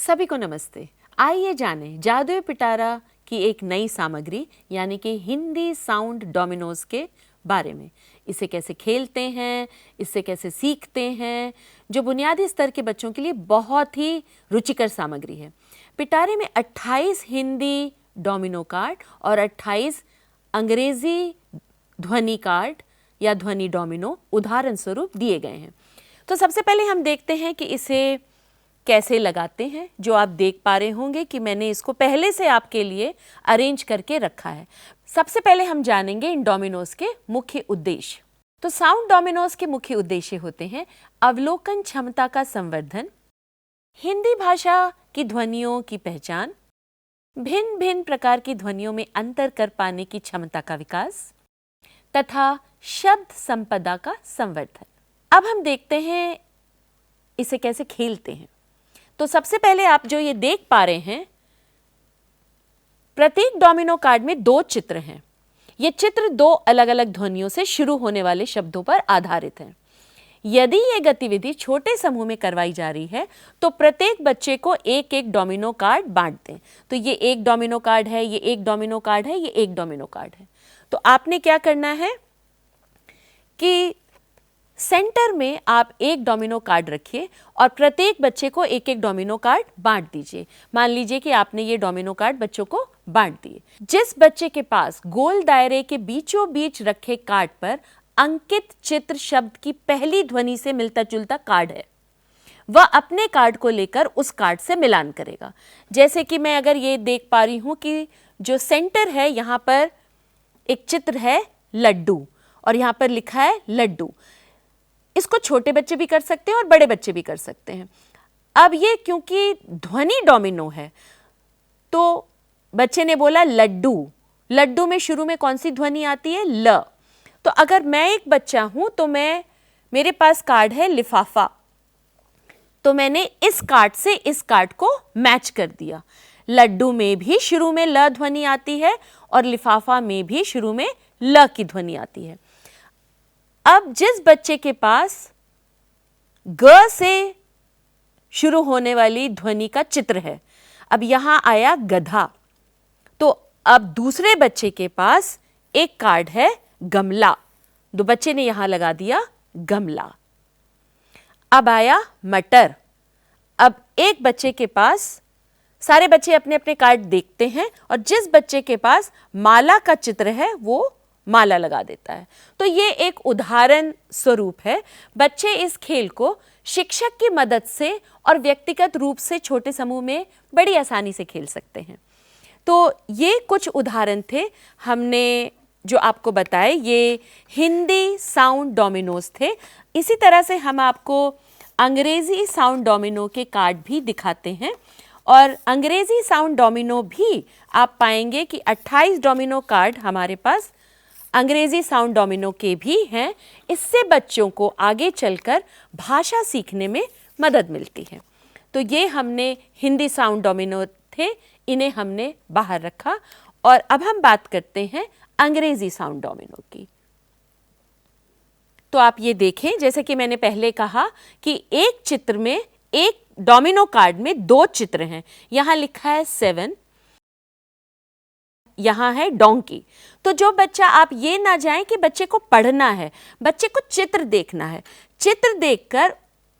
सभी को नमस्ते। आइए जाने जादुई पिटारा की एक नई सामग्री यानी कि हिंदी साउंड डोमिनोज के बारे में। इसे कैसे खेलते हैं, इससे कैसे सीखते हैं, जो बुनियादी स्तर के बच्चों के लिए बहुत ही रुचिकर सामग्री है। पिटारे में 28 हिंदी डोमिनो कार्ड और 28 अंग्रेजी ध्वनि कार्ड या ध्वनि डोमिनो उदाहरण स्वरूप दिए गए हैं। तो सबसे पहले हम देखते हैं कि इसे कैसे लगाते हैं। जो आप देख पा रहे होंगे कि मैंने इसको पहले से आपके लिए अरेंज करके रखा है। सबसे पहले हम जानेंगे इन डोमिनोज के मुख्य उद्देश्य। तो साउंड डोमिनोज के मुख्य उद्देश्य होते हैं अवलोकन क्षमता का संवर्धन, हिंदी भाषा की ध्वनियों की पहचान, भिन्न भिन्न प्रकार की ध्वनियों में अंतर कर पाने की क्षमता का विकास तथा शब्द संपदा का संवर्धन। अब हम देखते हैं इसे कैसे खेलते हैं। तो सबसे पहले आप जो ये देख पा रहे हैं, प्रत्येक डोमिनो कार्ड में 2 चित्र हैं। ये चित्र 2 अलग अलग ध्वनियों से शुरू होने वाले शब्दों पर आधारित हैं। यदि ये गतिविधि छोटे समूह में करवाई जा रही है तो प्रत्येक बच्चे को एक एक डोमिनो कार्ड बांट दें। तो ये एक डोमिनो कार्ड है, ये एक डोमिनो कार्ड है, ये एक डोमिनो कार्ड है। तो आपने क्या करना है कि सेंटर में आप एक डोमिनो कार्ड रखिए और प्रत्येक बच्चे को एक एक डोमिनो कार्ड बांट दीजिए। मान लीजिए कि आपने ये डोमिनो कार्ड बच्चों को बांट दिए। जिस बच्चे के पास गोल दायरे के बीचों बीच रखे कार्ड पर अंकित चित्र शब्द की पहली ध्वनि से मिलता जुलता कार्ड है, वह अपने कार्ड को लेकर उस कार्ड से मिलान करेगा। जैसे कि मैं अगर ये देख पा रही हूं कि जो सेंटर है, यहां पर एक चित्र है लड्डू और यहां पर लिखा है लड्डू। इसको छोटे बच्चे भी कर सकते हैं और बड़े बच्चे भी कर सकते हैं। अब ये क्योंकि ध्वनि डोमिनो है तो बच्चे ने बोला लड्डू। लड्डू में शुरू में कौन सी ध्वनि आती है? ल। तो अगर मैं एक बच्चा हूं तो मेरे पास कार्ड है लिफाफा, तो मैंने इस कार्ड से इस कार्ड को मैच कर दिया। लड्डू में भी शुरू में ल ध्वनि आती है और लिफाफा में भी शुरू में ल की ध्वनि आती है। अब जिस बच्चे के पास ग से शुरू होने वाली ध्वनि का चित्र है, अब यहां आया गधा, तो अब दूसरे बच्चे के पास एक कार्ड है गमला, तो बच्चे ने यहां लगा दिया गमला। अब आया मटर। अब एक बच्चे के पास, सारे बच्चे अपने अपने कार्ड देखते हैं और जिस बच्चे के पास माला का चित्र है वो माला लगा देता है। तो ये एक उदाहरण स्वरूप है। बच्चे इस खेल को शिक्षक की मदद से और व्यक्तिगत रूप से छोटे समूह में बड़ी आसानी से खेल सकते हैं। तो ये कुछ उदाहरण थे हमने जो आपको बताए, ये हिंदी साउंड डोमिनोज थे। इसी तरह से हम आपको अंग्रेजी साउंड डोमिनो के कार्ड भी दिखाते हैं और अंग्रेजी साउंड डोमिनो भी आप पाएंगे कि 28 डोमिनो कार्ड हमारे पास अंग्रेजी साउंड डोमिनो के भी हैं। इससे बच्चों को आगे चलकर भाषा सीखने में मदद मिलती है। तो ये हमने हिंदी साउंड डोमिनो थे, इन्हें हमने बाहर रखा और अब हम बात करते हैं अंग्रेजी साउंड डोमिनो की। तो आप ये देखें, जैसे कि मैंने पहले कहा कि एक चित्र में, एक डोमिनो कार्ड में 2 चित्र हैं। यहां लिखा है 7, यहां है डोंकी। तो जो बच्चा, आप ये ना जाएं कि बच्चे को पढ़ना है, बच्चे को चित्र देखना है। चित्र देखकर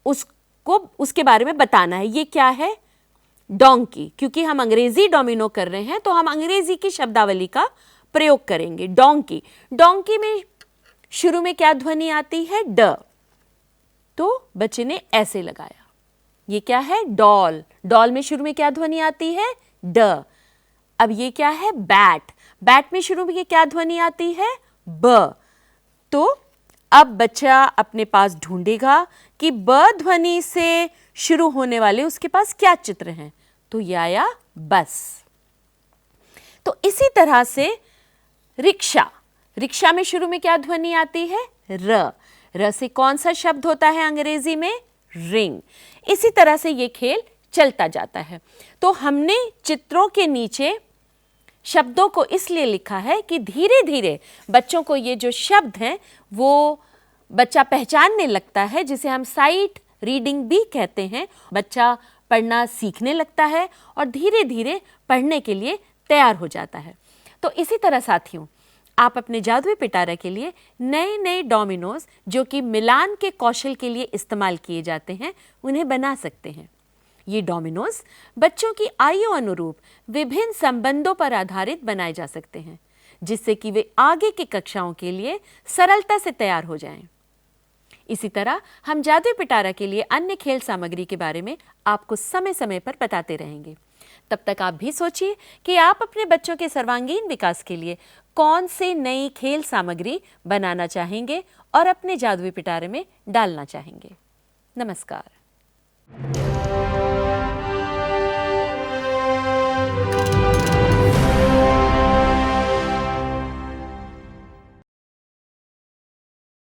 उसको उसके बारे में बताना है। ये क्या है? डोंकी। क्योंकि हम अंग्रेजी डोमिनो कर रहे हैं तो हम अंग्रेजी की शब्दावली का प्रयोग करेंगे। डोंकी। डोंकी में शुरू में क्या ध्वनि आती है? ड। तो बच्चे ने ऐसे लगाया। ये क्या है? डॉल। डॉल में शुरू में क्या ध्वनि आती है? ड। अब ये क्या है? बैट। बैट में शुरू में ये क्या ध्वनि आती है? ब। तो अब बच्चा अपने पास ढूंढेगा कि ब ध्वनि से शुरू होने वाले उसके पास क्या चित्र हैं। तो ये आया बस। तो इसी तरह से रिक्शा। रिक्शा में शुरू में क्या ध्वनि आती है? र। र से कौन सा शब्द होता है अंग्रेजी में? रिंग। इसी तरह से ये खेल चलता जाता है। तो हमने चित्रों के नीचे शब्दों को इसलिए लिखा है कि धीरे धीरे बच्चों को ये जो शब्द हैं वो बच्चा पहचानने लगता है, जिसे हम साइट रीडिंग बी कहते हैं। बच्चा पढ़ना सीखने लगता है और धीरे धीरे पढ़ने के लिए तैयार हो जाता है। तो इसी तरह साथियों, आप अपने जादुई पिटारा के लिए नए नए डोमिनोज जो कि मिलान के कौशल के लिए इस्तेमाल किए जाते हैं, उन्हें बना सकते हैं। ये डोमिनोज बच्चों की आयु अनुरूप विभिन्न संबंधों पर आधारित बनाए जा सकते हैं, जिससे कि वे आगे की कक्षाओं के लिए सरलता से तैयार हो जाएं। इसी तरह हम जादुई पिटारा के लिए अन्य खेल सामग्री के बारे में आपको समय समय पर बताते रहेंगे। तब तक आप भी सोचिए कि आप अपने बच्चों के सर्वांगीण विकास के लिए कौन से नई खेल सामग्री बनाना चाहेंगे और अपने जादुई पिटारे में डालना चाहेंगे। नमस्कार।